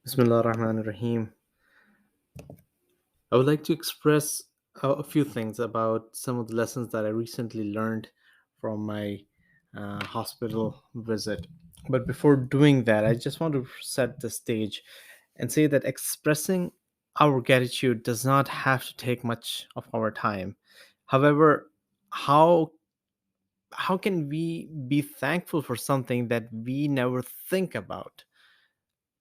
Bismillah ar-Rahman ar-Rahim. I would like to express a few things about some of the lessons that I recently learned from my hospital visit. But before doing that, I just want to set the stage and say that expressing our gratitude does not have to take much of our time. However, how can we be thankful for something that we never think about?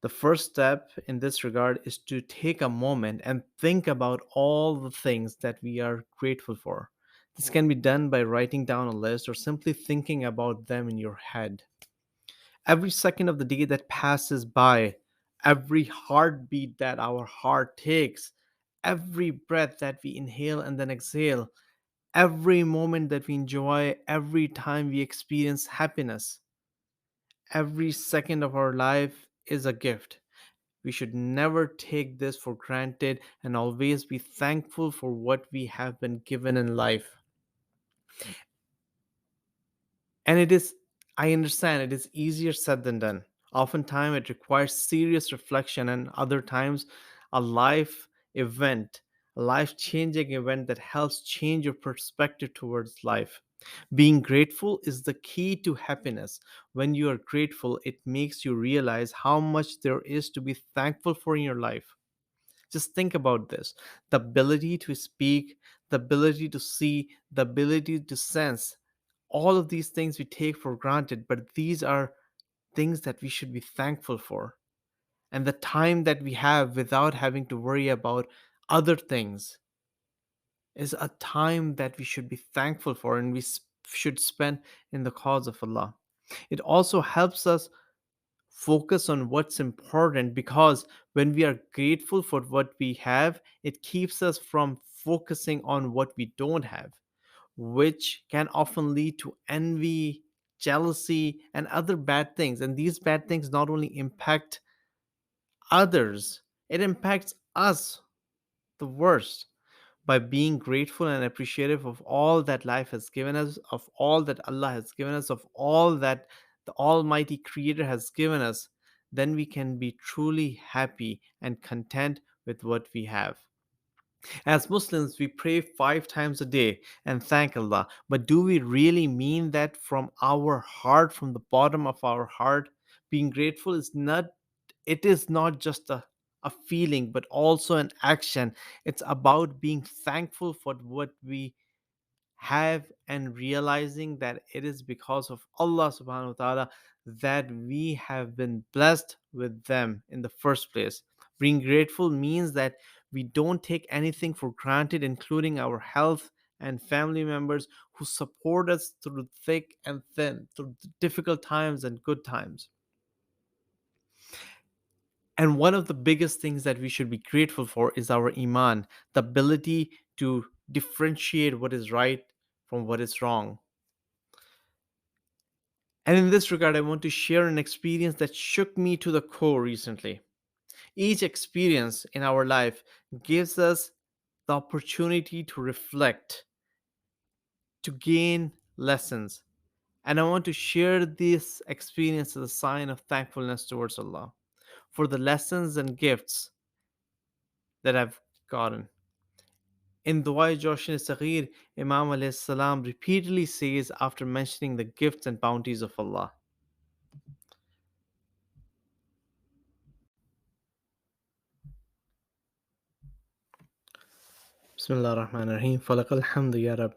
The first step in this regard is to take a moment and think about all the things that we are grateful for. This can be done by writing down a list or simply thinking about them in your head. Every second of the day that passes by, every heartbeat that our heart takes, every breath that we inhale and then exhale, every moment that we enjoy, every time we experience happiness, every second of our life is a gift. We should never take this for granted and always be thankful for what we have been given in life. And I understand it is easier said than done. Oftentimes, it requires serious reflection, and other times, a life event, a life changing event that helps change your perspective towards life. Being grateful is the key to happiness. When you are grateful, it makes you realize how much there is to be thankful for in your life. Just think about this: the ability to speak, the ability to see, the ability to sense. All of these things we take for granted, but these are things that we should be thankful for. And the time that we have without having to worry about other things is a time that we should be thankful for and should spend in the cause of Allah. It also helps us focus on what's important, because when we are grateful for what we have, it keeps us from focusing on what we don't have, which can often lead to envy, jealousy, and other bad things. And these bad things not only impact others, it impacts us the worst. By being grateful and appreciative of all that life has given us, of all that Allah has given us, of all that the Almighty Creator has given us, then we can be truly happy and content with what we have. As Muslims, we pray 5 times a day and thank Allah. But do we really mean that from our heart, from the bottom of our heart? Being grateful is not, it is not just a feeling, but also an action. It's about being thankful for what we have and realizing that it is because of Allah subhanahu wa ta'ala that we have been blessed with them in the first place. Being grateful means that we don't take anything for granted, including our health and family members who support us through thick and thin, through difficult times and good times. And one of the biggest things that we should be grateful for is our iman, the ability to differentiate what is right from what is wrong. And in this regard, I want to share an experience that shook me to the core recently. Each experience in our life gives us the opportunity to reflect, to gain lessons. And I want to share this experience as a sign of thankfulness towards Allah for the lessons and gifts that I've gotten. In Dua Joshin Saghir, Imam alayhi salam repeatedly says after mentioning the gifts and bounties of Allah. Bismillah ar-Rahman ar-Rahim. فلك الحمد يا رب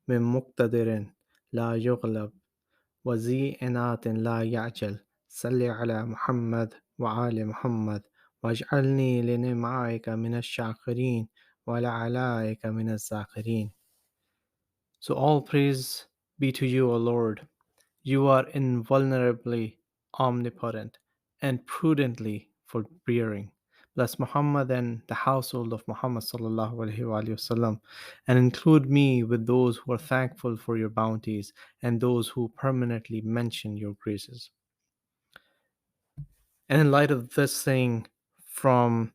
من مقتدر لا يغلب وذي إنات لا يعجل صل على محمد وآل محمد واجعلني لنعمائك من الشاكرين ولعلائك من الذاكرين. So all praise be to you, O Lord. You are invulnerably omnipotent and prudently forbearing. Bless Muhammad and the household of Muhammad sallallahu alaihi wasallam, and include me with those who are thankful for your bounties and those who permanently mention your graces. And in light of this saying from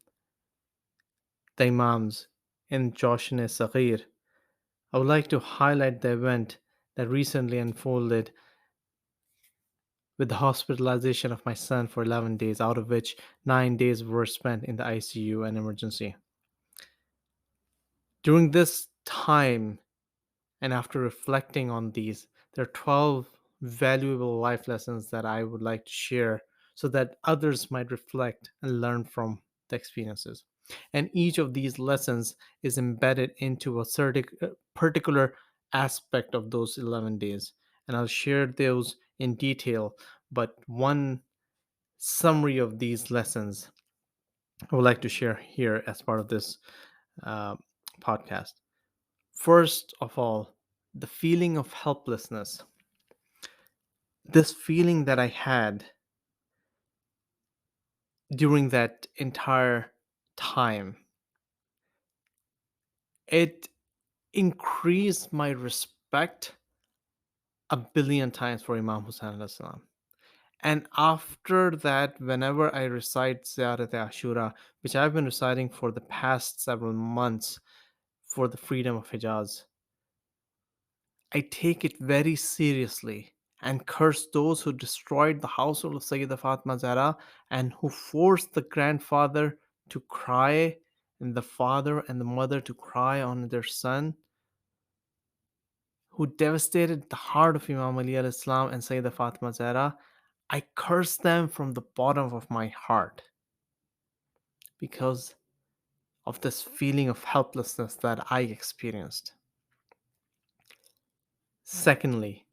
the Imams in Joshin Saghir, I would like to highlight the event that recently unfolded with the hospitalization of my son for 11 days, out of which 9 days were spent in the ICU and emergency. During this time, and after reflecting on these, there are 12 valuable life lessons that I would like to share so that others might reflect and learn from the experiences. And each of these lessons is embedded into a certain particular aspect of those 11 days. And I'll share those in detail. But one summary of these lessons I would like to share here as part of this uh, podcast. First of all, the feeling of helplessness. This feeling that I had during that entire time, it increased my respect a billion times for Imam Hussain alayhi salam. And after that, whenever I recite Ziyarat Ashura, which I've been reciting for the past several months for the freedom of Hijaz, I take it very seriously and curse those who destroyed the household of Sayyida Fatma Zahra and who forced the grandfather to cry and the father and the mother to cry on their son, who devastated the heart of Imam Ali al Islam and Sayyida Fatma Zahra. I curse them from the bottom of my heart because of this feeling of helplessness that I experienced. Secondly,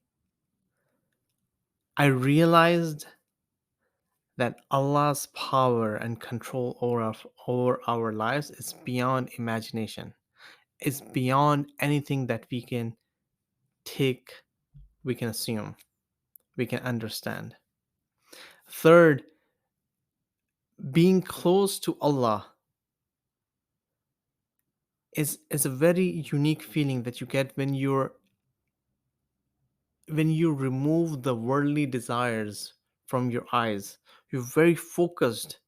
I realized that Allah's power and control over our lives is beyond imagination. It's beyond anything that we can take, we can assume, we can understand. Third, being close to Allah is a very unique feeling that you get when you remove the worldly desires from your eyes. You're very focused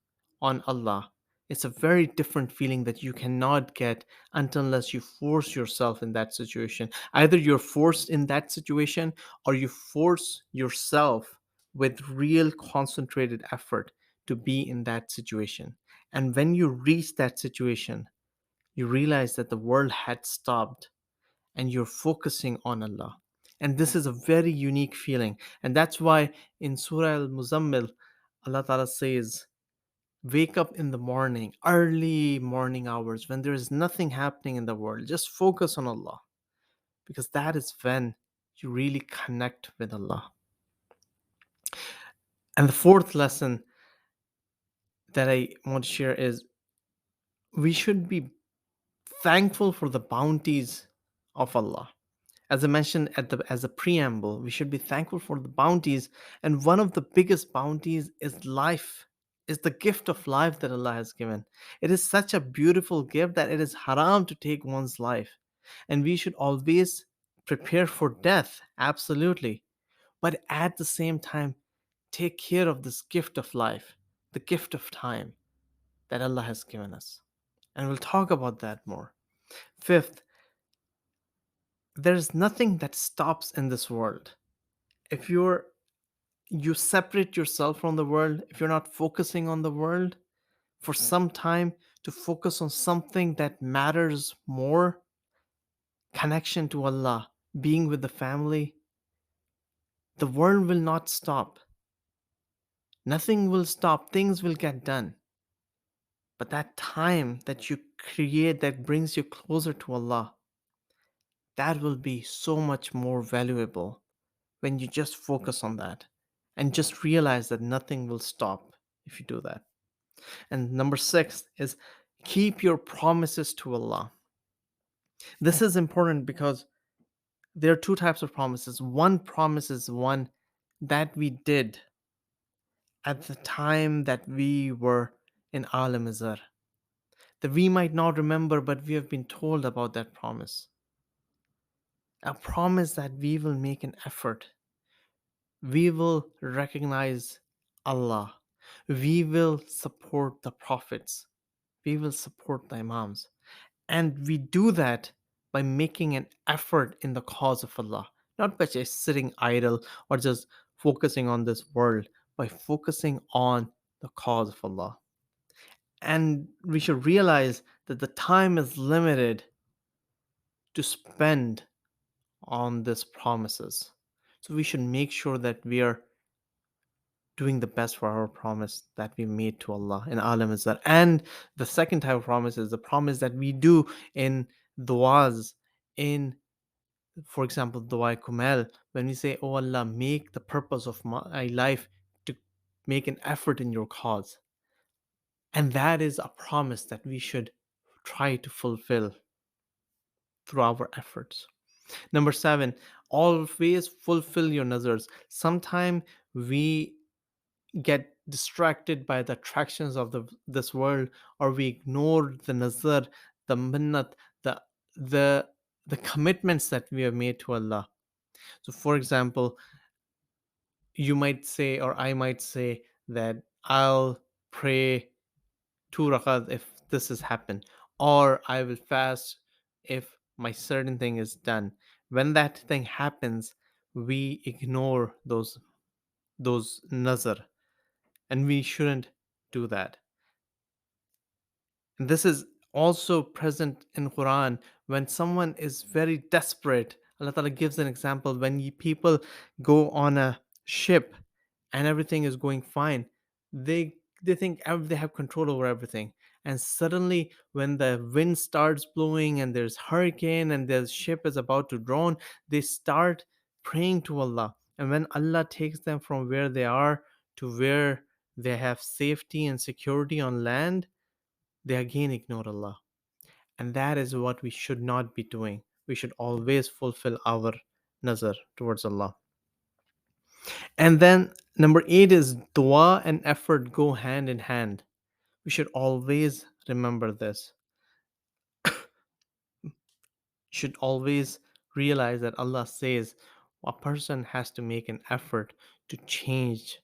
on Allah. It's a very different feeling that you cannot get unless you force yourself in that situation. Either you're forced in that situation or you force yourself with real concentrated effort to be in that situation. And when you reach that situation, you realize that the world had stopped and you're focusing on Allah. And this is a very unique feeling. And that's why in Surah Al Muzammil, Allah Ta'ala says, wake up in the morning, early morning hours, when there is nothing happening in the world. Just focus on Allah, because that is when you really connect with Allah. And the fourth lesson that I want to share is we should be thankful for the bounties of Allah. As I mentioned as a preamble, we should be thankful for the bounties, and one of the biggest bounties is life, is the gift of life that Allah has given. It is such a beautiful gift that it is haram to take one's life, and we should always prepare for death, absolutely, but at the same time, take care of this gift of life, the gift of time that Allah has given us. And we'll talk about that more. Fifth, there's nothing that stops in this world. If you separate yourself from the world, if you're not focusing on the world for some time to focus on something that matters more, connection to Allah, being with the family, the world will not stop. Nothing will stop, things will get done. But that time that you create that brings you closer to Allah, that will be so much more valuable when you just focus on that and just realize that nothing will stop if you do that. And number six is keep your promises to Allah. This is important because there are two types of promises. One promise is one that we did at the time that we were in Alam Azhar, that we might not remember, but we have been told about that promise. A promise that we will make an effort, we will recognize Allah, we will support the prophets, we will support the Imams. And we do that by making an effort in the cause of Allah, not by just sitting idle or just focusing on this world by focusing on the cause of Allah. And we should realize that the time is limited to spend on these promises. So we should make sure that we are doing the best for our promise that we made to Allah in Alam Izzat. And the second type of promise is the promise that we do in du'as, in, for example, Dua Kumel, when we say, "Oh Allah, make the purpose of my life to make an effort in your cause." And that is a promise that we should try to fulfill through our efforts. Number seven, always fulfill your nazars. Sometimes we get distracted by the attractions of this world, or we ignore the nazar, the minnat, the the the commitments that we have made to Allah. So for example, you might say, or I might say, that I'll pray 2 rakat if this has happened, or I will fast if my certain thing is done. When that thing happens, we ignore those nazar, and we shouldn't do that. And this is also present in Quran when someone is very desperate. Allah Ta'ala gives an example when people go on a ship and everything is going fine. They think they have control over everything. And suddenly when the wind starts blowing and there's hurricane and the ship is about to drown, they start praying to Allah. And when Allah takes them from where they are to where they have safety and security on land, they again ignore Allah. And that is what we should not be doing. We should always fulfill our nazar towards Allah. And then number eight is dua and effort go hand in hand. We should always remember this. You should always realize that Allah says a person has to make an effort to change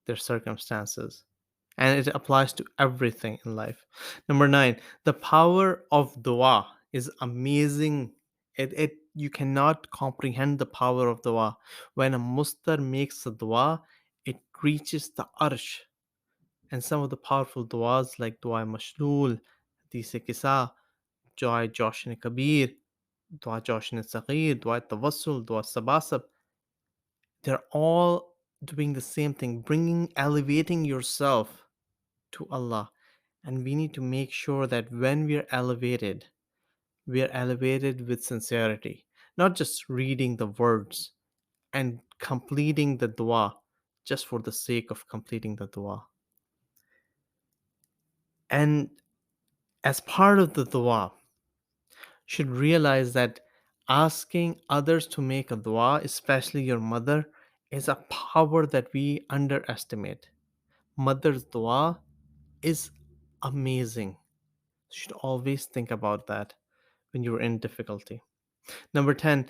their circumstances. And it applies to everything in life. Number nine, the power of dua is amazing. It you cannot comprehend the power of dua. When a mustar makes a dua, it reaches the arsh. And some of the powerful duas like dua mashlul, hadith kisa, dua joshin kabir, dua joshin sagir, dua tawassul, dua sabasab, they're all doing the same thing, bringing, elevating yourself to Allah. And we need to make sure that when we are elevated with sincerity, not just reading the words and completing the dua just for the sake of completing the dua. And as part of the dua, should realize that asking others to make a dua, especially your mother, is a power that we underestimate. Mother's dua is amazing. You should always think about that when you're in difficulty. Number 10,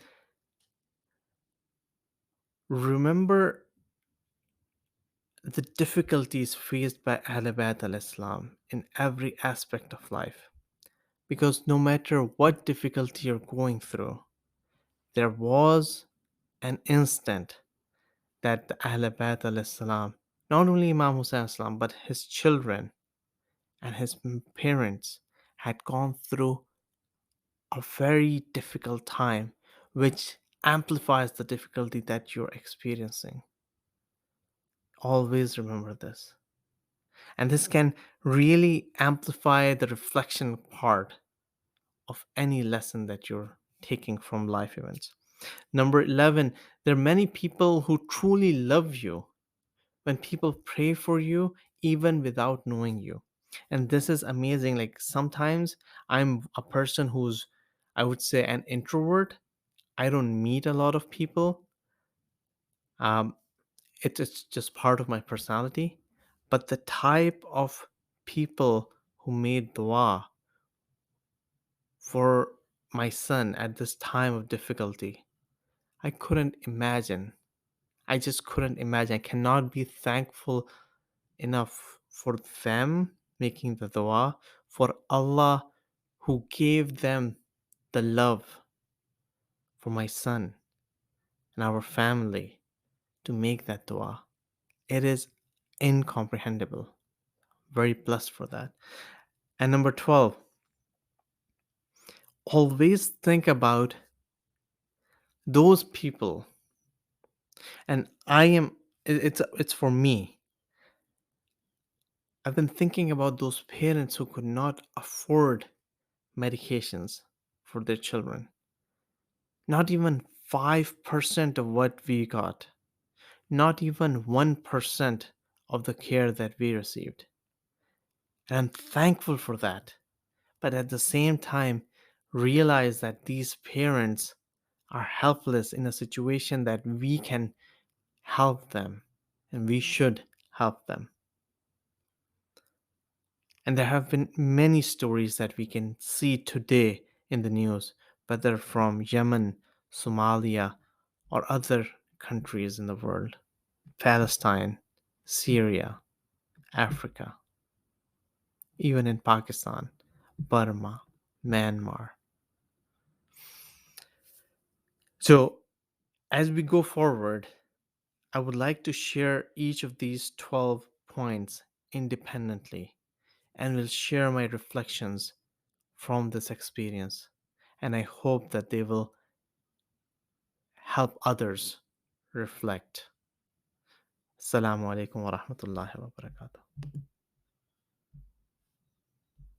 remember the difficulties faced by Ahl Bayt al Islam in every aspect of life. Because no matter what difficulty you're going through, there was an instant that the Ahl Bayt al Islam, not only Imam Hussein Islam, but his children and his parents, had gone through a very difficult time, which amplifies the difficulty that you're experiencing. Always remember this. And this can really amplify the reflection part of any lesson that you're taking from life events. Number 11, there are many people who truly love you when people pray for you even without knowing you. And this is amazing. Like sometimes I'm a person who's, I would say, an introvert. I don't meet a lot of people. Um, it's just part of my personality. But the type of people who made dua for my son at this time of difficulty, I couldn't imagine. I just couldn't imagine. I cannot be thankful enough for them making the dua, for Allah who gave them the love for my son and our family. to make that dua. It is incomprehensible. Very blessed for that. And number 12, always think about those people. And it's for me. I've been thinking about those parents who could not afford medications for their children. Not even 5% of what we got. Not even 1% of the care that we received. And I'm thankful for that. But at the same time, realize that these parents are helpless in a situation that we can help them and we should help them. And there have been many stories that we can see today in the news, whether from Yemen, Somalia, or other countries in the world, Palestine, Syria, Africa, even in Pakistan, Burma, Myanmar. So, as we go forward, I would like to share each of these 12 points independently and will share my reflections from this experience. And I hope that they will help others reflect. Assalamu alaikum wa rahmatullahi wa barakatuh.